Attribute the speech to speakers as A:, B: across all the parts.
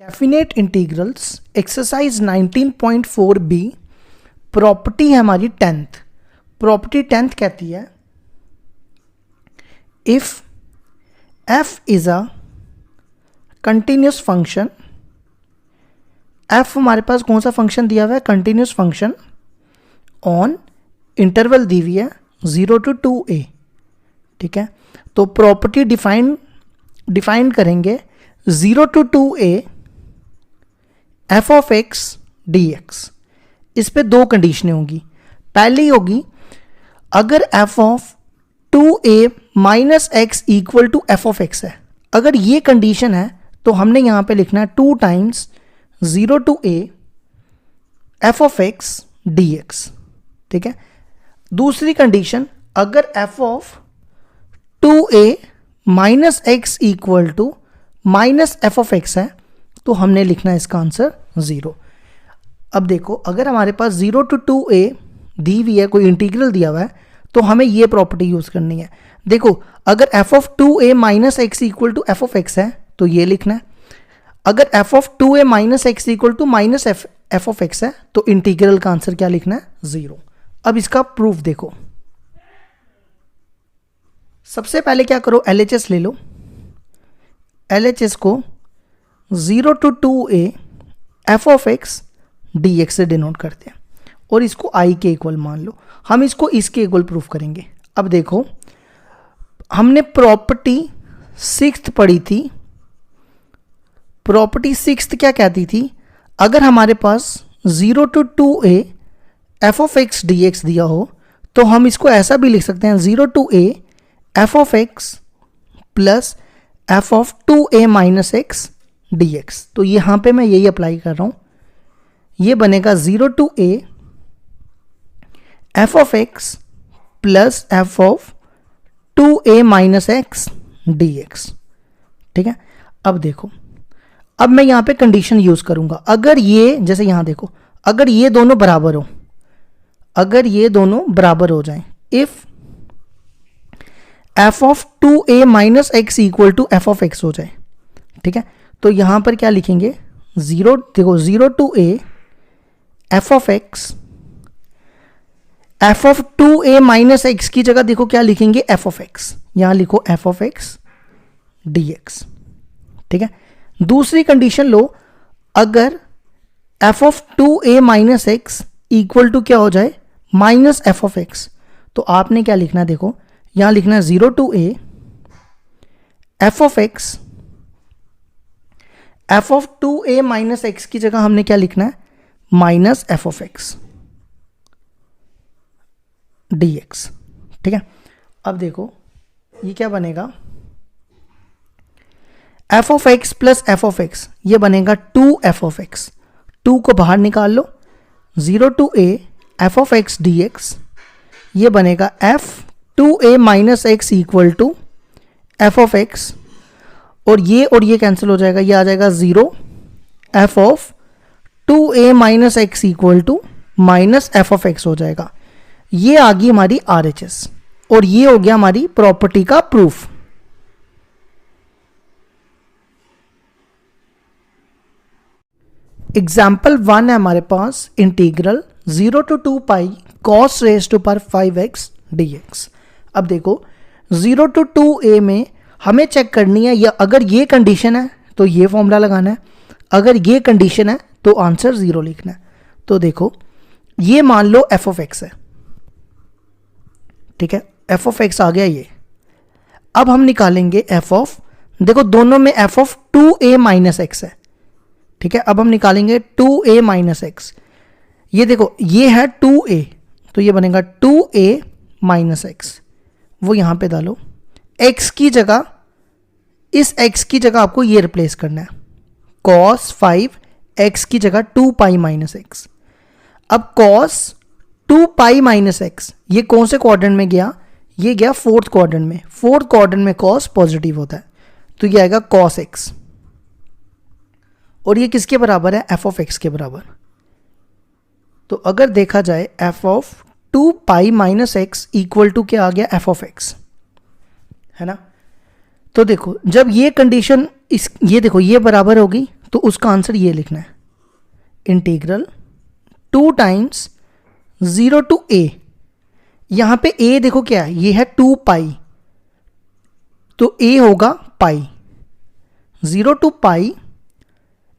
A: Definite integrals exercise 19.4 b property है हमारी 10th। Property 10th कहती है if f is a continuous function, f हमारे पास कौन सा फंक्शन दिया हुआ है, कंटिन्यूस फंक्शन ऑन इंटरवल दी हुई है 0 to 2a। ठीक है, तो प्रॉपर्टी डिफाइन करेंगे 0 to 2a f of x dx। इस पे दो कंडीशनें होंगी। पहली होगी अगर f of 2a minus x equal to f of x है, अगर ये कंडीशन है तो हमने यहां पे लिखना है 2 times 0 to a f of x dx। ठीक है, दूसरी कंडीशन अगर f of 2a minus x equal to minus f of x है तो हमने लिखना है इसका आंसर 0। अब देखो अगर हमारे पास 0 to 2a दी हुई है, कोई इंटीग्रल दिया हुआ है, तो हमें ये प्रॉपर्टी यूज करनी है। देखो अगर f of 2a minus x equal to f of x है तो ये लिखना है, अगर f of 2a minus x equal to minus f of x है तो इंटीग्रल का आंसर क्या लिखना है, 0। अब इसका प्रूफ देखो, सबसे पहले क्या करो, LHS ले लो। LHS को 0 to 2a f of x dx से डिनोट करते हैं और इसको i के इक्वल मान लो। हम इसको इसके इक्वल प्रूफ करेंगे। अब देखो हमने प्रॉपर्टी 6th पढ़ी थी। प्रॉपर्टी 6th क्या कहती थी, अगर हमारे पास 0 to 2a f of x dx दिया हो तो हम इसको ऐसा भी लिख सकते हैं 0 to a f of x plus f of 2a minus x dx। तो यहां पे मैं यही अप्लाई कर रहा हूं, ये बनेगा 0 to a f of x plus f of 2a minus x dx। ठीक है, अब देखो अब मैं यहां पे कंडीशन यूज करूंगा। अगर ये जैसे यहां देखो, अगर ये दोनों बराबर हो, अगर ये दोनों बराबर हो जाएं, if f of 2a minus x equal to f of x हो जाए, ठीक है, तो यहां पर क्या लिखेंगे 0, देखो 0 to a f of x, f of 2a minus x की जगह देखो क्या लिखेंगे, f ऑफ x, यहां लिखो f ऑफ x dx। ठीक है, दूसरी कंडीशन लो, अगर f of 2a minus x equal to क्या हो जाए, माइनस एफ ऑफ एक्स, तो आपने क्या लिखना है, देखो यहां लिखना है 0 to a f of x, f of 2a minus x की जगह हमने क्या लिखना है, माइनस एफ ऑफ एक्स dx। ठीक है, अब देखो ये क्या बनेगा, f of x plus f of x, ये बनेगा 2f ऑफ x। 2 को बाहर निकाल लो, 0 to a f of x dx, ये बनेगा f 2a minus x equal to f of x, और ये कैंसिल हो जाएगा, ये आ जाएगा 0 f of 2a minus x equal to minus f of x हो जाएगा। ये आ गई हमारी RHS और ये हो गया हमारी प्रॉपर्टी का प्रूफ। एग्जाम्पल 1 है हमारे पास, integral 0 to 2 pi cos raise to power 5x dx। अब देखो 0 to 2a में हमें चेक करनी है, या अगर ये कंडीशन है तो ये फॉर्मूला लगाना है, अगर ये कंडीशन है तो आंसर 0 लिखना है। तो देखो ये मान लो f ऑफ x है, ठीक है, f ऑफ x आ गया ये। अब हम निकालेंगे f ऑफ, देखो दोनों में f of 2a minus x है, ठीक है, अब हम निकालेंगे 2a माइनस एक्स। ये देखो ये है 2a, तो ये बनेगा 2a माइनस एक्स, वो यहां पे डालो, x की जगह, इस x की जगह आपको ये रिप्लेस करना है, cos 5 x की जगह 2 पाई माइनस एक्स। अब cos 2 पाई माइनस एक्स ये कौन से क्वाड्रेंट में गया, ये गया 4th क्वाड्रेंट में। 4th क्वाड्रेंट में cos पॉजिटिव होता है, तो ये आएगा cos x, और ये किसके बराबर है, f ऑफ x के बराबर। तो अगर देखा जाए f of 2 pi minus x equal to क्या आ गया, f ऑफ x, है ना। तो देखो जब ये कंडीशन ये देखो ये बराबर होगी तो उसका आंसर ये लिखना है, इंटीग्रल 2 टाइम्स 0 टू a। यहाँ पे a देखो क्या है, ये है 2 पाई, तो a होगा pi, 0 to pi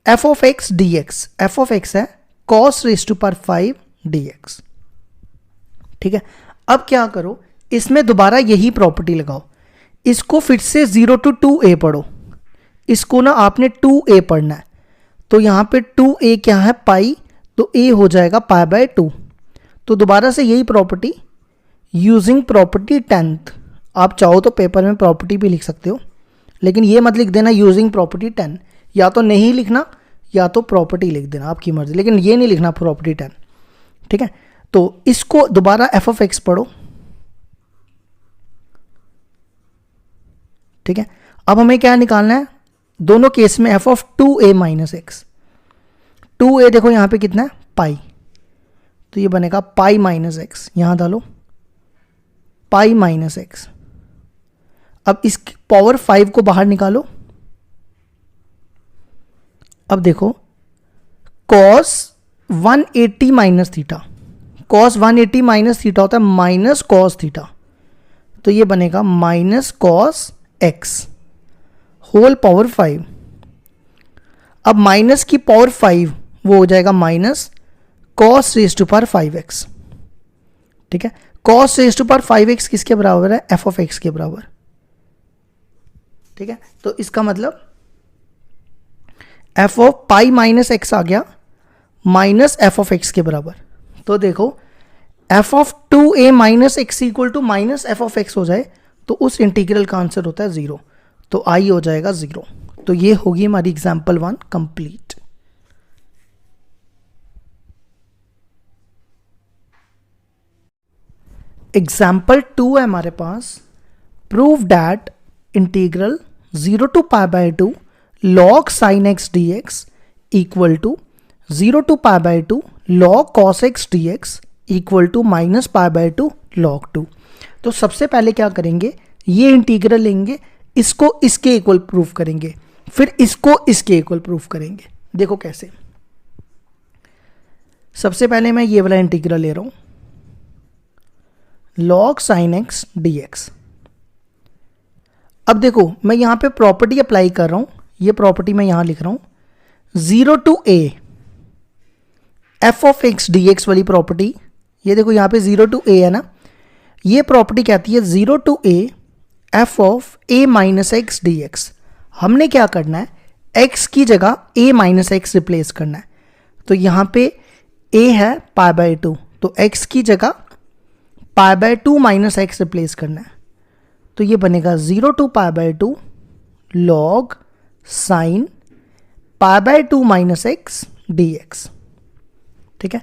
A: f of x dx। f of x है cos raise to power 5 dx। ठीक है, अब क्या करो, इसमें दोबारा यही प्रॉपर्टी लगाओ, इसको फिर से 0 टू 2a पढ़ो, इसको ना आपने 2a पढ़ना है। तो यहाँ पे 2a क्या है, पाई, तो a हो जाएगा पाई बाय 2। तो दोबारा से यही प्रॉपर्टी, यूजिंग प्रॉपर्टी 10th। आप चाहो तो पेपर में प्रॉपर्टी भी लिख सकते हो, लेकिन ये मत लिख देना यूजिंग प्रॉपर्टी 10, या तो नहीं लिखना या तो प्रॉपर्टी लिख देना, आपकी मर्जी, लेकिन ये नहीं लिखना प्रॉपर्टी 10। ठीक है, तो इसको दोबारा f ऑफ x पढ़ो। ठीक है, अब हमें क्या निकालना है, दोनों केस में f of 2a minus x. 2a देखो यहाँ पे कितना है, पाई, तो ये बनेगा पाई माइनस एक्स, यहाँ डालो पाई माइनस एक्स। अब इस पावर 5 को बाहर निकालो। अब देखो cos 180 minus theta, cos 180 minus theta होता है माइनस cos थीटा, तो ये बनेगा minus cos x whole power 5। अब माइनस की पावर 5 वो हो जाएगा minus cos raise to power 5x। ठीक है, cos raise to power 5x किसके बराबर है, f ऑफ x के बराबर। ठीक है, तो इसका मतलब f of pi minus x आ गया माइनस f ऑफ x के बराबर। तो देखो f of 2a minus x equal to minus f of x हो जाए तो उस इंटीग्रल का आंसर होता है 0, तो i हो जाएगा 0। तो ये होगी हमारी एग्जाम्पल 1 कंप्लीट। एग्जाम्पल 2 है हमारे पास, prove that integral 0 to pi by 2 log sin x dx equal to 0 to pi by 2 log cos x dx equal to minus pi by 2 log 2। तो सबसे पहले क्या करेंगे, ये इंटीग्रल लेंगे, इसको इसके इक्वल प्रूफ करेंगे, फिर इसको इसके इक्वल प्रूफ करेंगे। देखो कैसे, सबसे पहले मैं ये वाला इंटीग्रल ले रहा हूं, log sin x dx। अब देखो मैं यहां पे प्रॉपर्टी अप्लाई कर रहा हूं, ये प्रॉपर्टी मैं यहां लिख रहा हूं 0 to a f of x dx वाली प्रॉपर्टी। ये देखो यहां पे 0 टू a है ना, ये प्रॉपर्टी कहती है 0 to a f of a minus x dx। हमने क्या करना है, x की जगह a माइनस एक्स रिप्लेस करना है। तो यहां पे a है पाई बाय 2, तो x की जगह pi by 2 minus x replace करना है। तो ये बनेगा 0 to pi by 2 log sine pi by 2 minus x dx। ठीक है,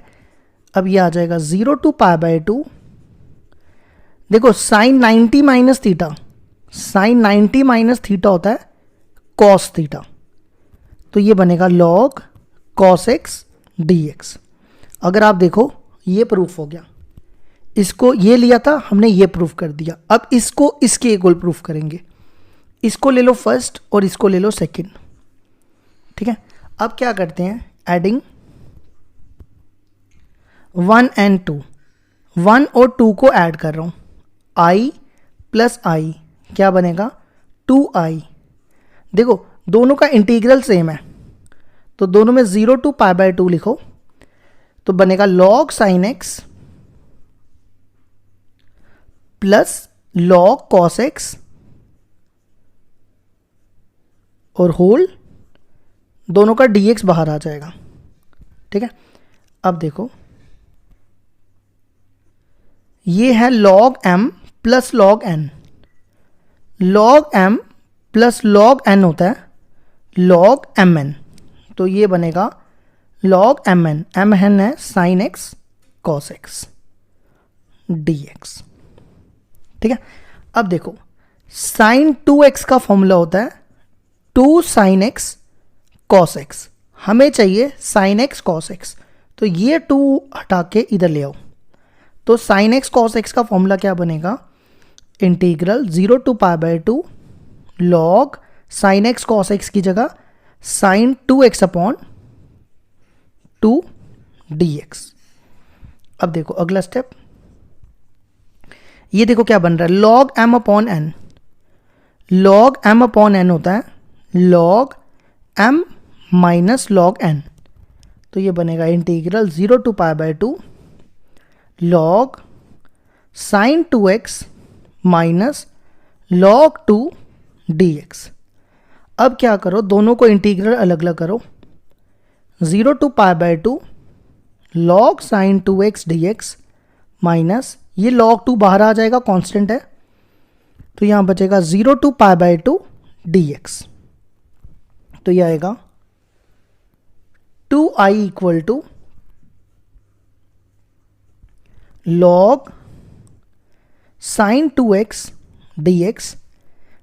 A: अब ये आ जाएगा 0 टू पाई बाय 2। देखो sine 90 minus theta, sine 90 minus theta होता है cos थीटा, तो ये बनेगा log cos x dx। अगर आप देखो ये प्रूफ हो गया, इसको ये लिया था हमने, ये प्रूफ कर दिया। अब इसको इसके इक्वल प्रूफ करेंगे, इसको ले लो फर्स्ट और इसको ले लो सेकंड। ठीक है, अब क्या करते हैं, एडिंग 1 एंड 2, 1 और 2 को ऐड कर रहा हूं, i प्लस i क्या बनेगा 2i। देखो दोनों का इंटीग्रल सेम है, तो दोनों में 0 टू पाई बाय 2 लिखो, तो बनेगा log sin x plus log cos x और होल, दोनों का dx बाहर आ जाएगा। ठीक है, अब देखो ये है log m plus log n, log m plus log n होता है log mn, तो ये बनेगा log mn, mn है sin x cos x dx। ठीक है, अब देखो sin 2x का फॉर्मूला होता है 2 sin x cos x, हमें चाहिए sin x cos x, तो ये 2 हटा के इधर ले आओ, तो sin x cos x का फॉर्मूला क्या बनेगा, integral 0 to pi by 2 log sin x cos x की जगह साइन 2x अपॉन 2dx। अब देखो अगला स्टेप, ये देखो क्या बन रहा है, log m upon n। log m upon n होता है log m minus log n। तो ये बनेगा integral 0 to pi by 2 log sine 2x minus log 2 dx। अब क्या करो, दोनों को इंटीग्रल अलग अलग करो। 0 to pi by 2 log sine 2x dx minus ये log 2 बाहर आ जाएगा, कांस्टेंट है, तो यहां बचेगा 0 टू पाई बाय 2 dx। तो ये आएगा 2i equal to log sine 2x dx।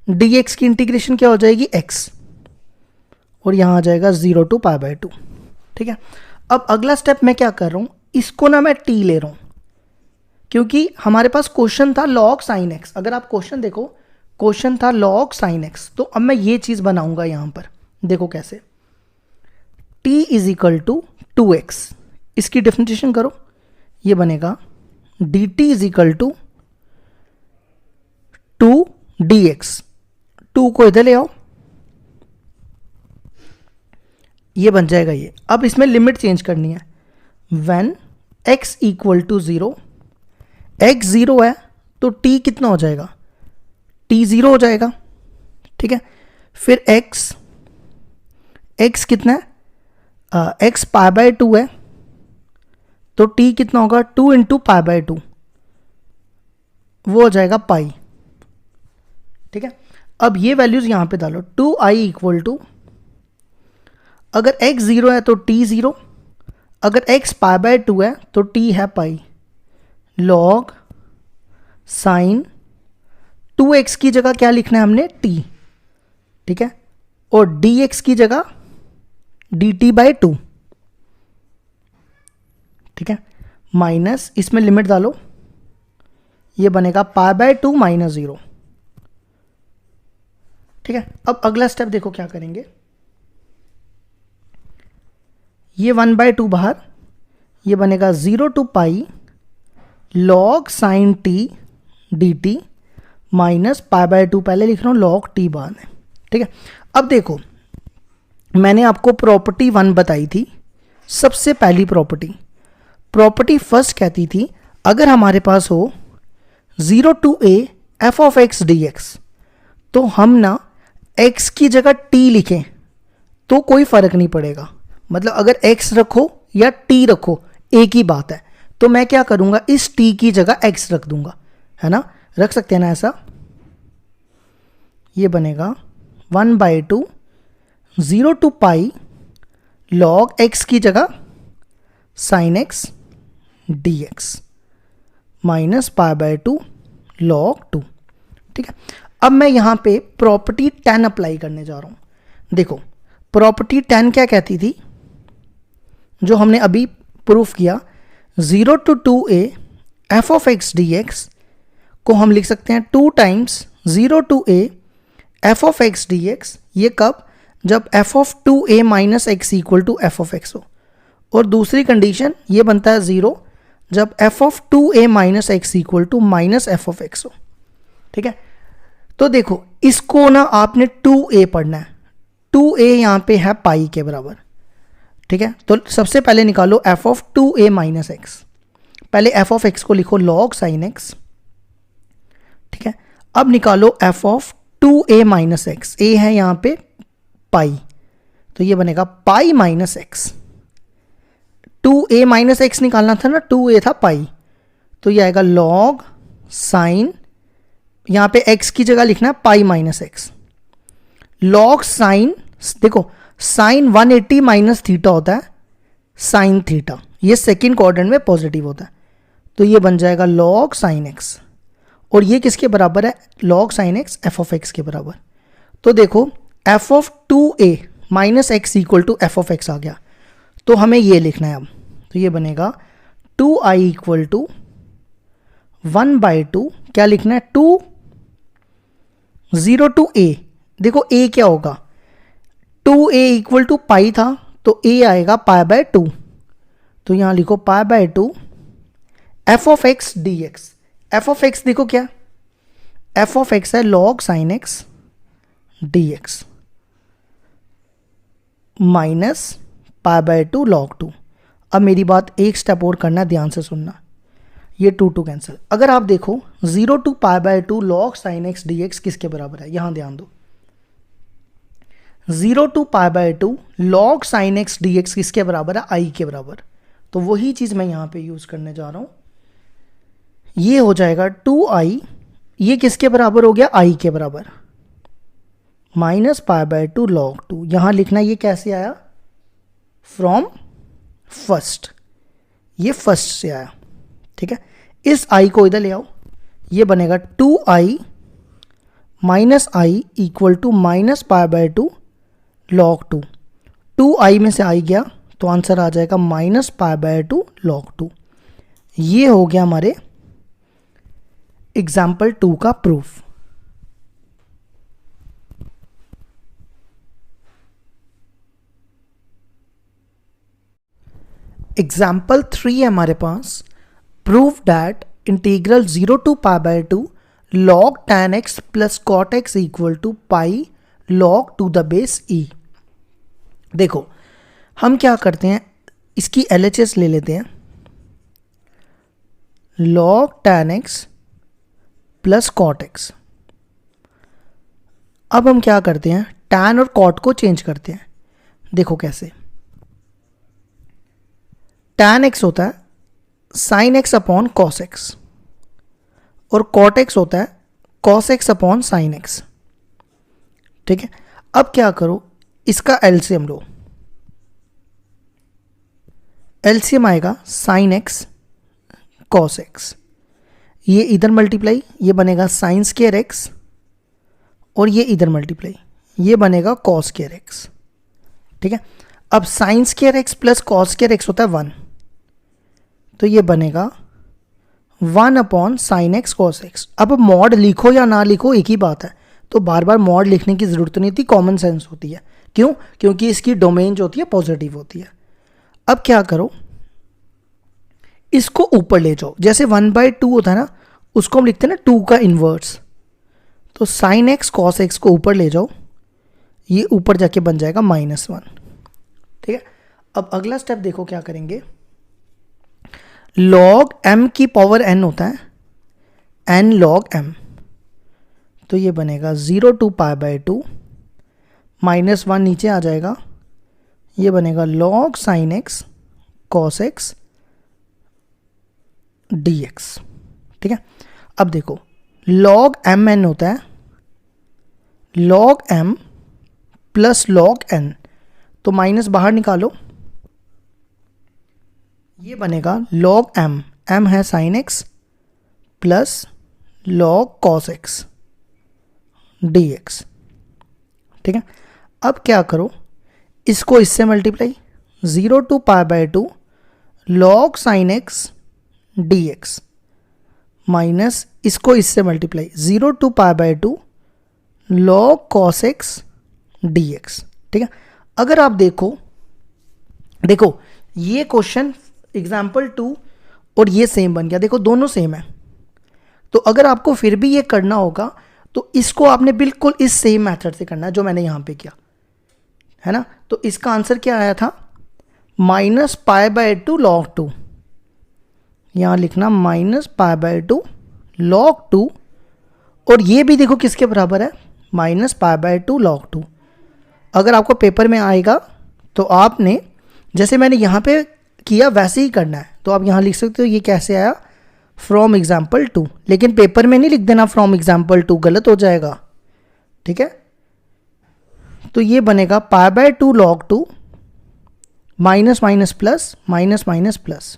A: dx की इंटीग्रेशन क्या हो जाएगी, x, और यहां आ जाएगा 0 टू पाई बाय 2। ठीक है, अब अगला स्टेप मैं क्या कर रहा हूं, इसको ना मैं t ले रहा हूं, क्योंकि हमारे पास क्वेश्चन था log साइन x। अगर आप क्वेश्चन देखो, क्वेश्चन था log साइन x, तो अब मैं ये चीज बनाऊंगा यहां पर। देखो कैसे, t is equal to 2x, इसकी डिफरेंशिएशन करो, ये बनेगा dt is equal to 2dx। 2 को इधर ले आओ, ये बन जाएगा ये। अब इसमें लिमिट चेंज करनी है। When x equal to 0, x 0 है तो t कितना हो जाएगा, t 0 हो जाएगा। ठीक है, फिर x कितना है, x पाई बाय 2 है, तो t कितना होगा, 2 इंटू पाई बाय 2, वो हो जाएगा पाई। ठीक है, अब ये वैल्यूज यहां पे डालो। 2i इक्वल टू, अगर x 0 है तो t 0, अगर x पाई बाय 2 है तो t है पाई, log साइन 2x की जगह क्या लिखना है हमने, t। ठीक है, और dx की जगह dt बाय 2। ठीक है, माइनस, इसमें लिमिट डालो, ये बनेगा पाई बाय 2 माइनस 0। ठीक है, अब अगला स्टेप देखो क्या करेंगे, ये 1 बाय 2 बाहर, ये बनेगा 0 to pi log sine t dt minus pi by 2, पहले लिख रहा हूं log t बाद है। ठीक है, अब देखो मैंने आपको प्रॉपर्टी 1 बताई थी, सबसे पहली प्रॉपर्टी फर्स्ट कहती थी अगर हमारे पास हो 0 to a f of x dx, तो हम ना x की जगह t लिखें तो कोई फर्क नहीं पड़ेगा। मतलब अगर x रखो या t रखो एक ही बात है। तो मैं क्या करूंगा, इस t की जगह x रख दूंगा, है ना, रख सकते हैं ना ऐसा। ये बनेगा 1 by 2 0 to pi log x की जगह sine x dx minus pi by 2 log 2। ठीक है, अब मैं यहां पे प्रॉपर्टी 10 अप्लाई करने जा रहा हूं। देखो प्रॉपर्टी 10 क्या कहती थी, जो हमने अभी प्रूफ किया, 0 to 2a f of x dx को हम लिख सकते हैं 2 times 0 to a f of x dx। ये कब, जब f of 2a minus x equal to f of x हो, और दूसरी कंडीशन ये बनता है 0 जब f of 2a minus x equal to minus f of x हो। ठीक है, तो देखो इसको ना आपने 2a पढ़ना है, 2a यहां पे है पाई के बराबर। ठीक है, तो सबसे पहले निकालो f of 2a minus x, पहले f ऑफ x को लिखो log साइन x। ठीक है, अब निकालो f of 2a minus x, a है यहां पे पाई, तो ये बनेगा pi minus x। 2a minus x निकालना था ना, 2a था पाई, तो ये आएगा log साइन, यहां पे x की जगह लिखना है pi minus x, log sine, देखो साइन 180 माइनस थीटा होता है साइन थीटा, ये सेकेंड क्वाड्रेंट में पॉजिटिव होता है, तो ये बन जाएगा log साइन x, और ये किसके बराबर है, log sine x f of x के बराबर। तो देखो f of 2a minus x equal to f of x आ गया, तो हमें ये लिखना है अब, तो ये बनेगा 2i इक्वल टू 1 बाई 2, क्या लिखना है, 2 0 टू a। देखो a क्या होगा, 2a इक्वल टू पाई था तो a आएगा पाई बाय 2, तो यहां लिखो पाई by 2 F of x d x. F of x देखो क्या, एफ ऑफ एक्स है log sine x d x minus pi by 2 log 2। अब मेरी बात एक स्टेप और करना, ध्यान से सुनना, ये 2 2 कैंसिल। अगर आप देखो 0 to pi by 2 log sine x d x किसके बराबर है, यहां ध्यान दो, 0 to pi by 2 log sine x d x किसके बराबर है, आई के बराबर। तो वही चीज मैं यहां पे यूज करने जा रहा हूं, ये हो जाएगा 2i, ये किसके बराबर हो गया, आई के बराबर, माइनस पाई बाय 2 लॉग 2। यहां लिखना ये कैसे आया, फ्रॉम फर्स्ट, ये फर्स्ट से आया, ठीक है। इस i को इधर ले आओ, ये बनेगा 2i minus i equal to minus pi by 2 log 2। 2i में से i गया तो आंसर आ जाएगा माइनस पाई बाय 2 लॉग 2। ये हो गया हमारे एग्जाम्पल 2 का प्रूफ। एग्जाम्पल 3 है हमारे पास, prove that integral 0 to pi by 2 log tan x plus cot x equal to pi log to the base e। देखो हम क्या करते हैं, इसकी LHS ले लेते हैं, log tan x plus cot x। अब हम क्या करते हैं, tan और cot को चेंज करते हैं। देखो कैसे, tan x होता है sin x upon cos x और cot x होता है cos x upon sin x, ठीक है। अब क्या करो, इसका एलसीएम लो, एलसीएम आएगा sin x cos x, ये इधर मल्टीप्लाई, ये बनेगा sin स्क्वायर x और ये इधर मल्टीप्लाई, ये बनेगा cos स्क्वायर x, ठीक है। अब sin square x plus cos square x होता है 1, तो ये बनेगा 1 upon sine x cos x. अब मॉड लिखो या ना लिखो एक ही बात है, तो बार बार मॉड लिखने की जरूरत नहीं होती, कॉमन सेंस होती है। क्यों, क्योंकि इसकी डोमेन जो होती है पॉजिटिव होती है। अब क्या करो, इसको ऊपर ले जाओ, जैसे 1/2 होता है ना, उसको हम लिखते हैं ना 2 का इनवर्स, तो साइन एक्स कॉस एक्स को ऊपर ले जाओ, ये ऊपर जाके बन जाएगा -1, ठीक है। अब अगला स्टेप देखो क्या करेंगे, log m की पावर n होता है n log m, तो ये बनेगा 0 टू पाई बाय 2 -1 नीचे आ जाएगा, ये बनेगा log sin x cos x dx, ठीक है। अब देखो log mn होता है log m plus log n, तो माइनस बाहर निकालो, ये बनेगा log m, m है sin x plus log cos x dx, ठीक है। अब क्या करो, इसको इससे multiply, 0 to pi by 2 log sin x dx minus इसको इससे multiply, 0 to pi by 2 log cos x dx, ठीक है। अगर आप देखो ये क्वेश्चन एग्जाम्पल 2 और ये सेम बन गया, देखो दोनों सेम है। तो अगर आपको फिर भी ये करना होगा तो इसको आपने बिल्कुल इस सेम मेथड से करना है जो मैंने यहां पे किया है ना। तो इसका आंसर क्या आया था, -π/2 log 2, यहां लिखना -π/2 log 2, और ये भी देखो किसके बराबर है, -π/2 log 2। अगर आपको पेपर में आएगा तो आपने जैसे मैंने यहां पे किया वैसे ही करना है, तो आप यहां लिख सकते हो ये कैसे आया, फ्रॉम एग्जाम्पल 2, लेकिन पेपर में नहीं लिख देना फ्रॉम एग्जाम्पल 2, गलत हो जाएगा, ठीक है। तो ये बनेगा π/2 log 2 minus minus plus minus minus plus.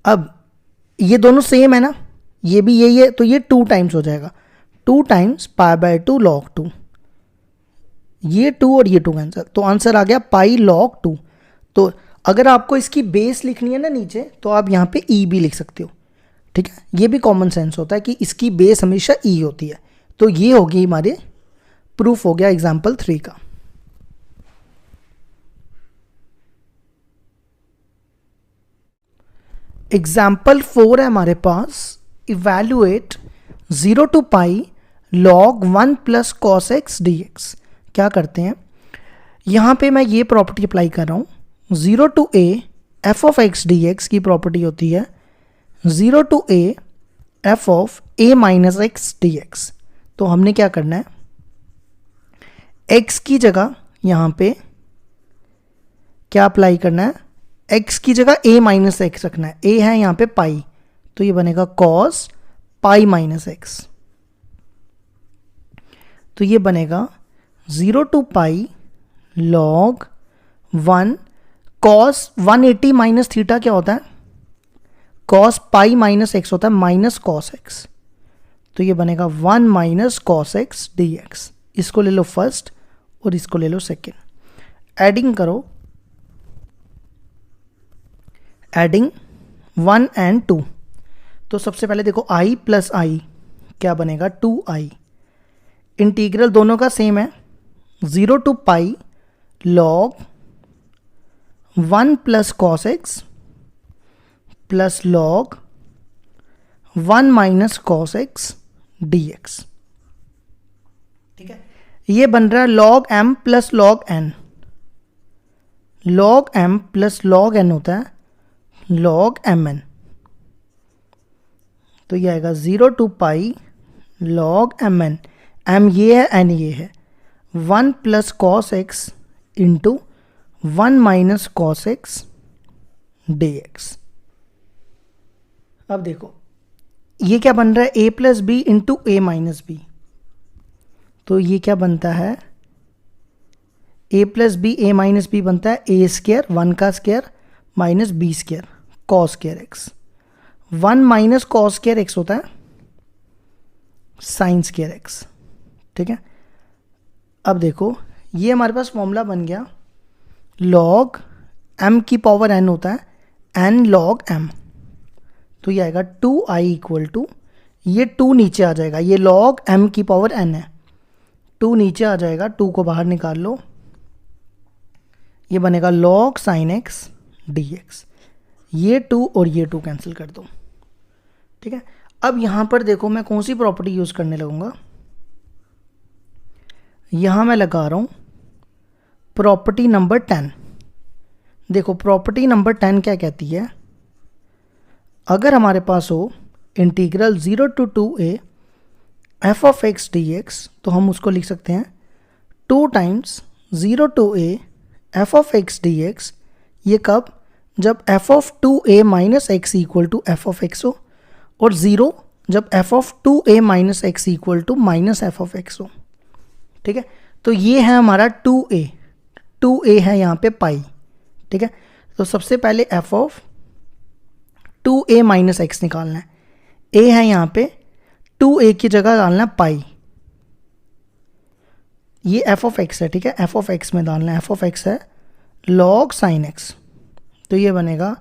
A: अब ये दोनों सेम है ना, ये भी यही है, तो ये 2 टाइम्स हो जाएगा, 2 टाइम्स π/2 log 2, ये 2 और ये 2 कैंसिल, तो आंसर आ गया पाई log 2। तो अगर आपको इसकी बेस लिखनी है ना नीचे, तो आप यहाँ पे ई भी लिख सकते हो, ठीक है। ये भी कॉमन सेंस होता है कि इसकी बेस हमेशा ई होती है। तो ये होगी हमारे प्रूफ हो गया एग्जाम्पल 3 का। एग्जाम्पल 4 है हमारे पास, evaluate 0 to pi log 1 plus cos x d x. क्या करते हैं, यहाँ पे मैं ये प्रॉपर्टी अप्लाई कर रहा हूँ, 0 to a f of x d x की प्रॉपर्टी होती है 0 to a f of A minus x d x. तो हमने क्या करना है, x की जगह यहाँ पे क्या अप्लाई करना है, x की जगह a माइनस एक्स रखना है, a है यहाँ पे पाई, तो ये बनेगा cos पाई माइनस एक्स। तो ये बनेगा 0 to pi log 1 cos 180 minus theta क्या होता है, cos पाई माइनस एक्स होता है माइनस cos एक्स। तो ये बनेगा 1 minus cos x d x. इसको ले लो फर्स्ट और इसको ले लो सेकेंड, एडिंग करो, एडिंग 1 and 2। तो सबसे पहले देखो i प्लस आई क्या बनेगा 2i। इंटीग्रल दोनों का सेम है, 0 to pi log 1 plus cos x plus log 1 minus cos x d x. ठीक है, ये बन रहा है log m plus log n। log m plus log n होता है log mn। तो ये आएगा 0 to pi log mn, m ये है n ये है, 1 plus cos x into 1 minus cos x d x. अब देखो ये क्या बन रहा है, a plus b into a minus b. तो ये क्या बनता है, a plus b a minus b बनता है ए स्क्र 1 का square minus b square cos square x. 1 minus cos square x होता है साइन स्क्र एक्स। ठीक है, अब देखो ये हमारे पास फॉर्मूला बन गया, log m की पावर n होता है n log m। तो ये आएगा 2i इक्वल टू, ये 2 नीचे आ जाएगा, ये log m की पावर n है, 2 नीचे आ जाएगा, 2 को बाहर निकाल लो, ये बनेगा log sin x dx। ये 2 और ये 2 कैंसिल कर दो। ठीक है, अब यहाँ पर देखो मैं कौन सी प्रॉपर्टी यूज़ करने लगूँगा, यहाँ मैं लगा रहा हूँ प्रॉपर्टी नंबर 10। देखो प्रॉपर्टी नंबर 10 क्या कहती है, अगर हमारे पास हो integral 0 to 2a f of x d x, तो हम उसको लिख सकते हैं 2 times 0 to a f of x d x. ये कब, जब f of 2a minus x equal to f of x हो, और 0 जब f of 2a minus x equal to minus f of x हो। ठीक है, तो ये है हमारा 2a है यहाँ पे पाई। ठीक है, तो सबसे पहले F of 2a minus x निकालना है, a है यहाँ पे, 2a की जगह डालना है पाई, ये एफ ऑफ एक्स है। ठीक है, एफ ऑफ एक्स में डालना है, एफ ऑफ एक्स है log साइन एक्स। तो ये बनेगा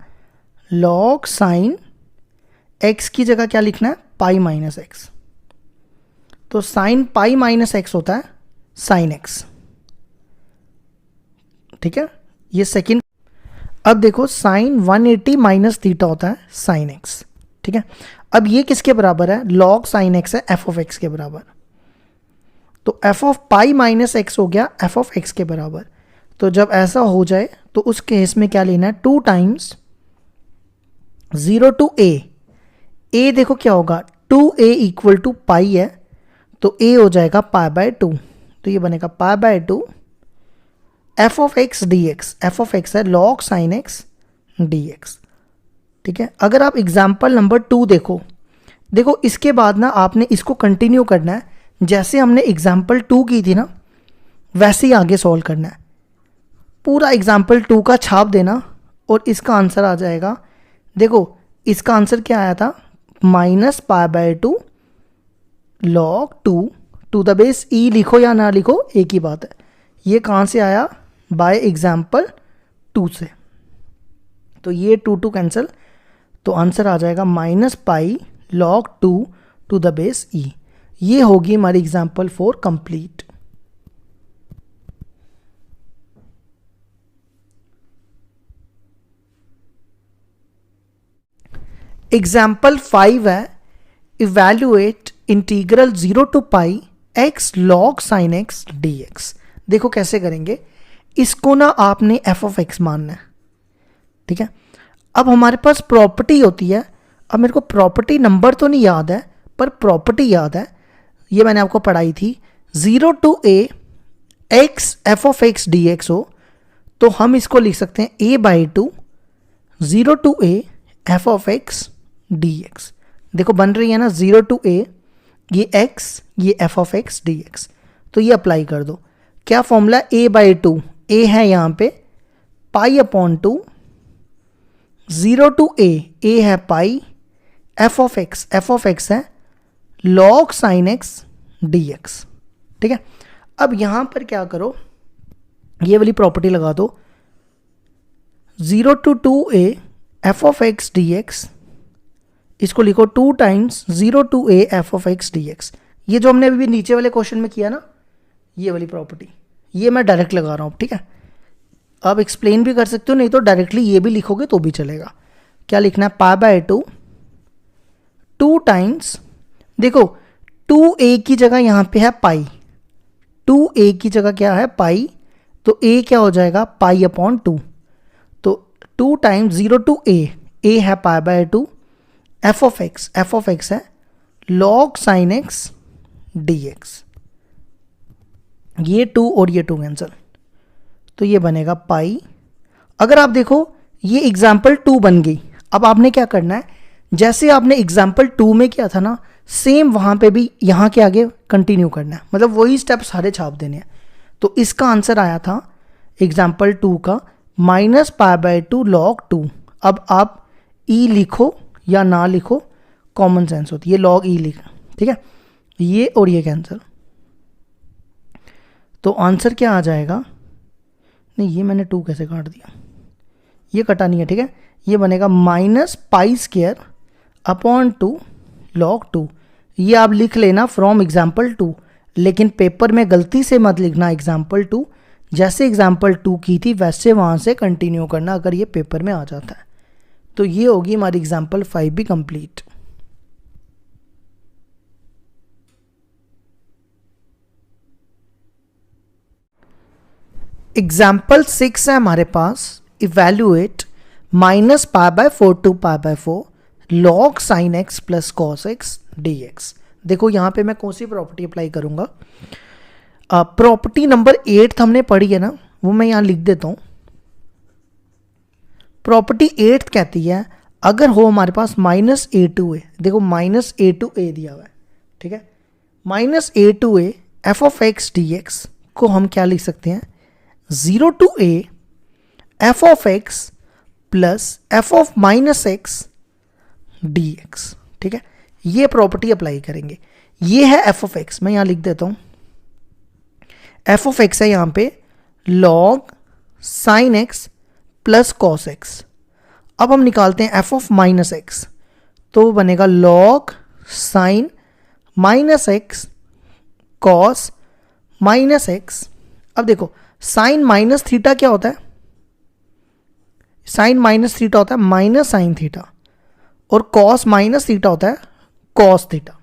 A: log साइन एक्स की जगह क्या लिखना है, पाई माइनस एक्स। तो साइन पाई माइनस एक्स होता है साइन एक्स। ठीक है, ये सेकंड। अब देखो साइन 180 माइनस थीटा होता है साइन एक्स। ठीक है, अब ये किसके बराबर है, log साइन एक्स है एफ ऑफ एक्स के बराबर। तो F of pi minus x हो गया एफ ऑफ एक्स के बराबर। तो जब ऐसा हो जाए तो उस केस में क्या लेना है, 2 टाइम्स 0 to a। a देखो क्या होगा, 2a इक्वल टू पाई है, तो a हो जाएगा पाई बाय 2। तो ये बनेगा पाई by 2 F of x d x. F of x है log sign x d x. ठीक है, अगर आप एग्जाम्पल नंबर 2 देखो इसके बाद ना आपने इसको कंटिन्यू करना है, जैसे हमने एग्जाम्पल 2 की थी ना वैसे ही आगे सॉल्व करना है। पूरा एग्जाम्पल 2 का छाप देना और इसका आंसर आ जाएगा। देखो इसका आंसर क्या आया था, minus pi by 2 log 2 to the base e. लिखो या ना लिखो एक ही बात है। ये कहाँ से आया, बाय एग्जाम्पल 2 से। तो ये 2 कैंसिल, तो आंसर आ जाएगा minus pi log 2 to the base e. ये होगी हमारी एग्जाम्पल 4 कंप्लीट। एग्जाम्पल 5 है, evaluate integral 0 to pi x log sin x dx। देखो कैसे करेंगे, इसको ना आपने f of x मानना है, ठीक है। अब हमारे पास प्रॉपर्टी होती है, अब मेरे को प्रॉपर्टी नंबर तो नहीं याद है पर प्रॉपर्टी याद है, ये मैंने आपको पढ़ाई थी। 0 to a x f of x dx हो तो हम इसको लिख सकते हैं a/2 0 to a f of x dx। देखो बन रही है ना 0 टू a, ये x, ये f of x dx। तो ये अप्लाई कर दो। क्या फॉर्मूला, a/2, a है यहाँ पे π/2, 0 टू a है पाई, f of x है log sin x dx, ठीक है। अब यहां पर क्या करो, ये वाली प्रॉपर्टी लगा दो, 0 to 2a f of x dx, इसको लिखो 2 times 0 to a f of x dx। ये जो हमने अभी नीचे वाले क्वेश्चन में किया ना, ये वाली प्रॉपर्टी, ये मैं डायरेक्ट लगा रहा हूं, ठीक है। आप एक्सप्लेन भी कर सकते हो, नहीं तो डायरेक्टली ये भी लिखोगे तो भी चलेगा। क्या लिखना है, π/2 2 टाइम्स, देखो 2a की जगह यहां पे है पाई, 2a की जगह क्या है पाई, तो a क्या हो जाएगा π/2, तो 2 टाइम्स 0 टू a है π/2, f of x है log sin x dx। ये 2 और ये 2 कैंसिल, तो ये बनेगा पाई। अगर आप देखो ये एग्जाम्पल 2 बन गई। अब आपने क्या करना है, जैसे आपने एग्जाम्पल 2 में किया था ना, सेम वहां पे भी यहाँ के आगे कंटिन्यू करना है, मतलब वही स्टेप सारे छाप देने हैं। तो इसका आंसर आया था एग्जाम्पल 2 का -π/2 log 2। अब आप e लिखो या ना लिखो, कॉमन सेंस होती है, log e लिखा, ठीक है। ये और ये कैंसिल, तो आंसर क्या आ जाएगा, नहीं ये मैंने 2 कैसे काट दिया, ये कटा नहीं है, ठीक है। ये बनेगा -π² log 2। ये आप लिख लेना फ्रॉम एग्जाम्पल 2, लेकिन पेपर में गलती से मत लिखना एग्जाम्पल 2, जैसे एग्जाम्पल 2 की थी वैसे वहाँ से कंटिन्यू करना, अगर ये पेपर में आ जाता है। तो ये होगी हमारी एग्जाम्पल 5 भी कंप्लीट। एग्जाम्पल 6 है हमारे पास, evaluate -π/4 to π/4 log sin x plus cos x dx। देखो यहाँ पे मैं कौन सी प्रॉपर्टी अप्लाई करूँगा, प्रॉपर्टी नंबर 8 हमने पढ़ी है ना, वो मैं यहाँ लिख देता हूँ। प्रॉपर्टी 8 कहती है अगर हो हमारे पास -a/2a, देखो -a/2a दिया हुआ है, ठीक है। -a/2a f of x dx को हम क्या लिख सकते हैं, 0 to a f of x plus f of -x dx, ठीक है। ये प्रॉपर्टी अप्लाई करेंगे। ये है f of x, मैं यहां लिख देता हूं, f of x है यहां पे log sin x plus cos x। अब हम निकालते हैं f of -x, तो बनेगा log sin -x cos -x। अब देखो साइन माइनस थीटा क्या होता है, साइन माइनस थीटा होता है माइनस साइन थीटा, और कॉस माइनस थीटा होता है कॉस थीटा,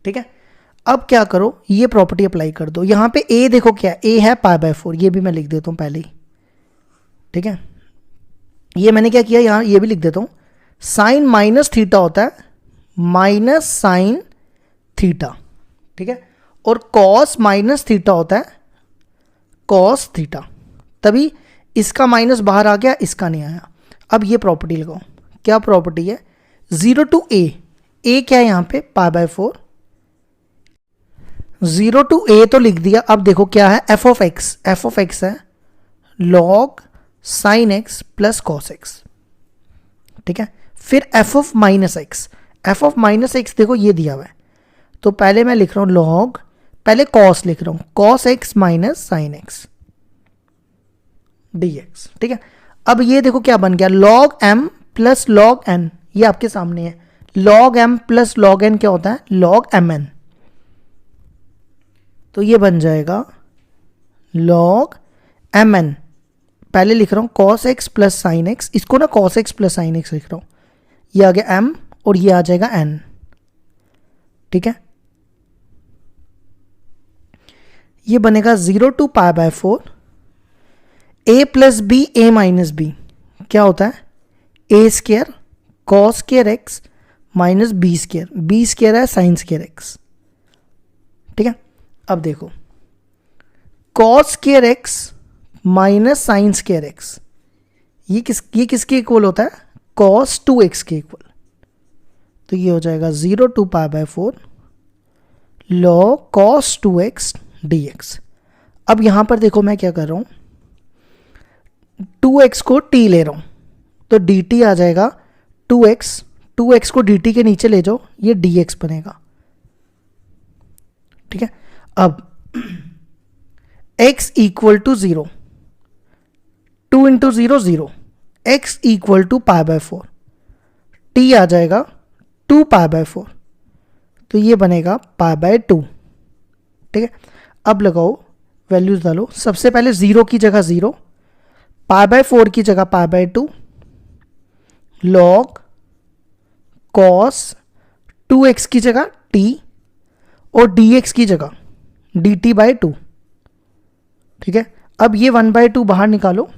A: ठीक है। अब क्या करो, ये प्रॉपर्टी अप्लाई कर दो। यहां पे a देखो क्या है, a है π/4, ये भी मैं लिख देता हूं पहले ही, ठीक है। ये मैंने क्या किया, यहां ये भी लिख देता हूं, साइन माइनस थीटा होता है माइनस साइन थीटा, ठीक है, और कॉस माइनस थीटा होता है कॉस थीटा। तभी इसका माइनस बाहर आ गया, इसका नहीं आया। अब ये प्रॉपर्टी लगाओ, क्या प्रॉपर्टी है, 0 टू a क्या है यहाँ पे π/4, 0 टू a तो लिख दिया। अब देखो क्या है, f of x है log sin x plus cos x, ठीक है। फिर f of -x देखो ये दिया हुआ है, तो पहले मैं लिख रहा हूं log, पहले cos लिख रहा हूं, cos x minus sin x dx, ठीक है। अब ये देखो क्या बन गया, log m plus log n, ये आपके सामने है। log m plus log n क्या होता है, log mn, तो ये बन जाएगा log mn। पहले लिख रहा हूं cos x plus sin x, इसको ना cos x plus sin x लिख रहा हूं, ये आ गया m और ये आ जाएगा n, ठीक है। ये बनेगा 0 to π/4 a plus b a minus b क्या होता है, a square cos square x minus b square है साइन स्क्वायर x, ठीक है। अब देखो cos square x minus sine square x, ये किसके इक्वल होता है, कॉस 2x के इक्वल। तो ये हो जाएगा 0 to π/4 log cos 2x dx। अब यहां पर देखो मैं क्या कर रहा हूं, 2x को t ले रहा हूं तो dt आ जाएगा 2x को dt के नीचे ले जाओ, ये dx बनेगा, ठीक है। अब x equal to 0, 2 into 0 0, x equal to π/4, t आ जाएगा 2 π/4, तो ये बनेगा π/2, ठीक है। अब लगाओ वैल्यूज डालो, सबसे पहले 0 की जगह 0, π/4 की जगह π/2, log cos 2x की जगह t और dx की जगह dt/2, ठीक है। अब ये 1/2 बाहर निकालो,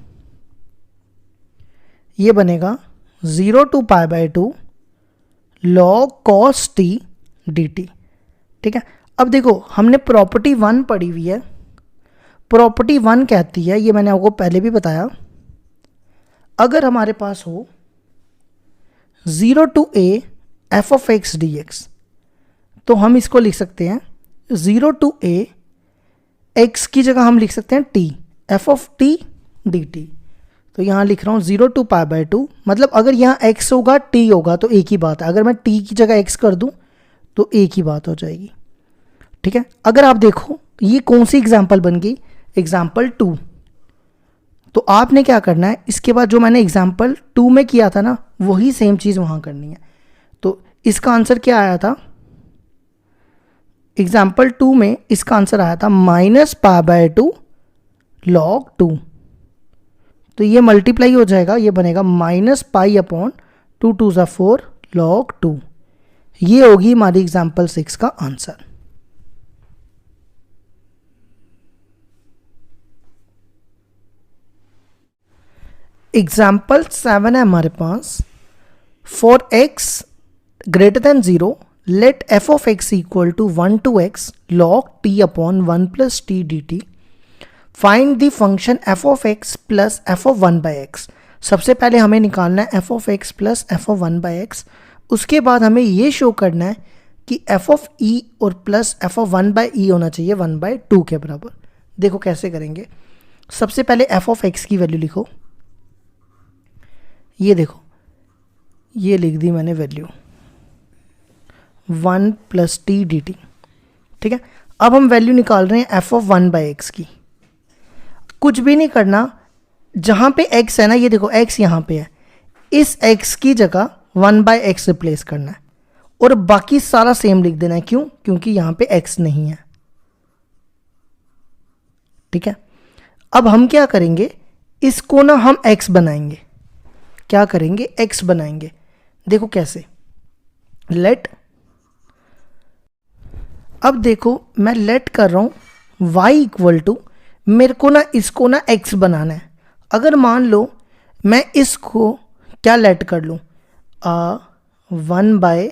A: ये बनेगा 0 to π/2 log cos t dt, ठीक है। अब देखो हमने प्रॉपर्टी 1 पढ़ी हुई है, प्रॉपर्टी 1 कहती है, ये मैंने आपको पहले भी बताया, अगर हमारे पास हो 0 to a f of x dx, तो हम इसको लिख सकते हैं 0 to a x की जगह हम लिख सकते हैं t, f of t dt। तो यहाँ लिख रहा हूँ 0 to π/2, मतलब अगर यहाँ x होगा t होगा तो एक ही बात है, अगर मैं t की जगह x कर दूँ तो एक ही बात हो जाएगी, ठीक है। अगर आप देखो ये कौन सी एग्जाम्पल बन गई, एग्जाम्पल 2, तो आपने क्या करना है, इसके बाद जो मैंने एग्जाम्पल 2 में किया था ना वही सेम चीज़ वहाँ करनी है। तो इसका आंसर क्या आया था, एग्जाम्पल 2 में इसका आंसर आया था -π/2 log 2, तो ये मल्टीप्लाई हो जाएगा, ये बनेगा -π/2 2 × 4 log 2। ये होगी हमारी एग्जाम्पल 6 का आंसर। एग्जाम्पल 7 है हमारे पास, for x greater than 0 let f of x equal to 1 to x log t/1 plus t dt, find the function f of x plus f of 1/x। सबसे पहले हमें निकालना है f of x plus f of 1/x, उसके बाद हमें ये show करना है कि f of e और प्लस f of 1/e होना चाहिए 1/2 के बराबर। देखो कैसे करेंगे, सबसे पहले f of x की वैल्यू लिखो, ये देखो ये लिख दी मैंने वैल्यू 1 plus t dt, ठीक है। अब हम वैल्यू निकाल रहे हैं f of 1/x की, कुछ भी नहीं करना, जहाँ पे x है ना, ये देखो x यहाँ पे है, इस x की जगह 1/x रिप्लेस करना है और बाकी सारा सेम लिख देना है। क्यों? क्योंकि यहाँ पे x नहीं है, ठीक है। अब हम क्या करेंगे, इसको ना हम x बनाएंगे, क्या करेंगे, x बनाएंगे। देखो कैसे, लेट, अब देखो मैं लेट कर रहा हूँ y इक्वल टू, मेरे को ना इसको ना x बनाना है। अगर मान लो मैं इसको क्या लेट कर लूँ 1/,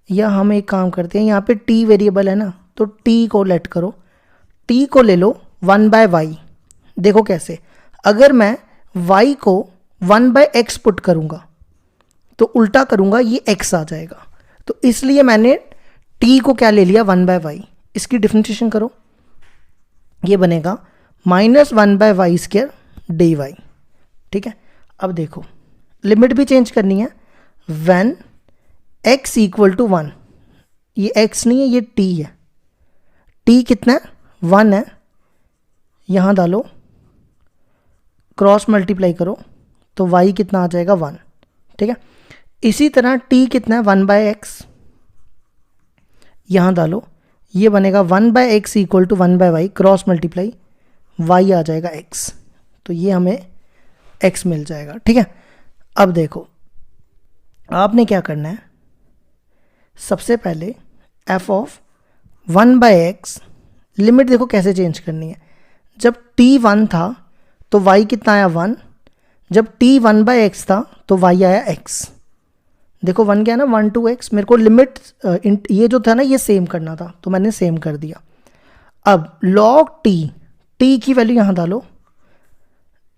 A: या हम एक काम करते हैं, यहाँ पे t वेरिएबल है ना, तो t को लेट करो, t को ले लो 1/y। देखो कैसे, अगर मैं y को 1/x पुट करूँगा तो उल्टा करूँगा ये x आ जाएगा, तो इसलिए मैंने t को क्या ले लिया 1/y। इसकी डिफरेंशिएशन करो, ये बनेगा -1/y² dy, ठीक है। अब देखो लिमिट भी चेंज करनी है, व्हेन x इक्वल टू 1, ये x नहीं है ये t है, t कितना है 1 है, यहाँ डालो क्रॉस मल्टीप्लाई करो तो y कितना आ जाएगा 1, ठीक है। इसी तरह t कितना है 1/x, यहाँ डालो, ये बनेगा 1/x equal to 1/y, cross multiply y आ जाएगा x, तो ये हमें x मिल जाएगा, ठीक है। अब देखो आपने क्या करना है, सबसे पहले एफ ऑफ 1/x लिमिट देखो कैसे चेंज करनी है। जब t 1 था तो y कितना आया 1, जब t 1/x था तो y आया x। देखो 1 क्या है ना 1 to x, मेरे को लिमिट ये जो था ना ये सेम करना था तो मैंने सेम कर दिया। अब log t की वैल्यू यहाँ डालो,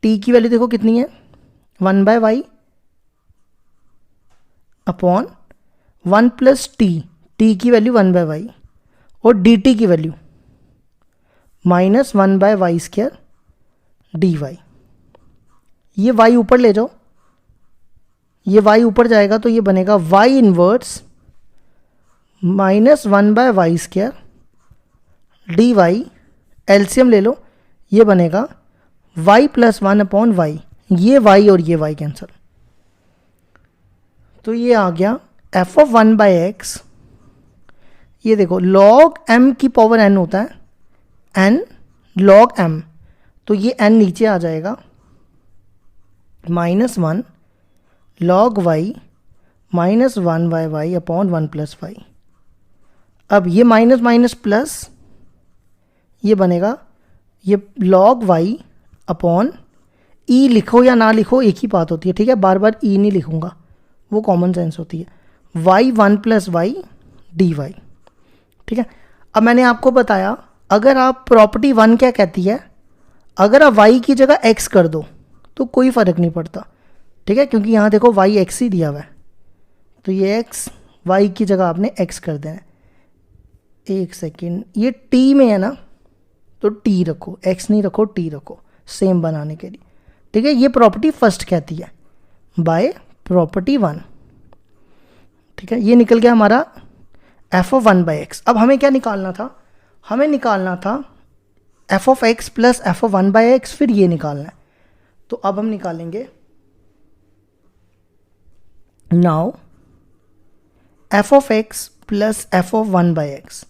A: t की वैल्यू देखो कितनी है 1/y अपॉन 1 प्लस t की वैल्यू 1/y और dt की वैल्यू -1/y² dy। ये y ऊपर ले जाओ, ये y ऊपर जाएगा तो ये बनेगा y inverse -1/y² dy। LCM ले लो, ये बनेगा y + 1/y, ये y और ये y कैंसिल, तो ये आ गया f ऑफ 1/x। ये देखो log m की पावर n होता है, n log m, तो ये n नीचे आ जाएगा -1 log y -1/y upon 1 + y। अब ये माइनस माइनस प्लस, ये बनेगा ये log y अपॉन e, लिखो या ना लिखो एक ही बात होती है, ठीक है, बार बार e नहीं लिखूंगा, वो कॉमन सेंस होती है, y 1 + y dy। ठीक है, अब मैंने आपको बताया अगर आप प्रॉपर्टी 1 क्या कहती है, अगर आप y की जगह x कर दो तो कोई फ़र्क नहीं पड़ता, ठीक है, क्योंकि यहाँ देखो y x ही दिया हुआ है, तो ये x y की जगह आपने x कर देना है। एक सेकेंड, ये t में है ना तो t रखो, x नहीं रखो, t रखो सेम बनाने के लिए, ठीक है। ये प्रॉपर्टी फर्स्ट कहती है बाय प्रॉपर्टी 1, ठीक है। ये निकल गया हमारा f ऑफ 1/x। अब हमें क्या निकालना था, हमें निकालना था f of x plus f of 1/x, फिर ये निकालना है, तो अब हम निकालेंगे now f of x plus f of 1/x।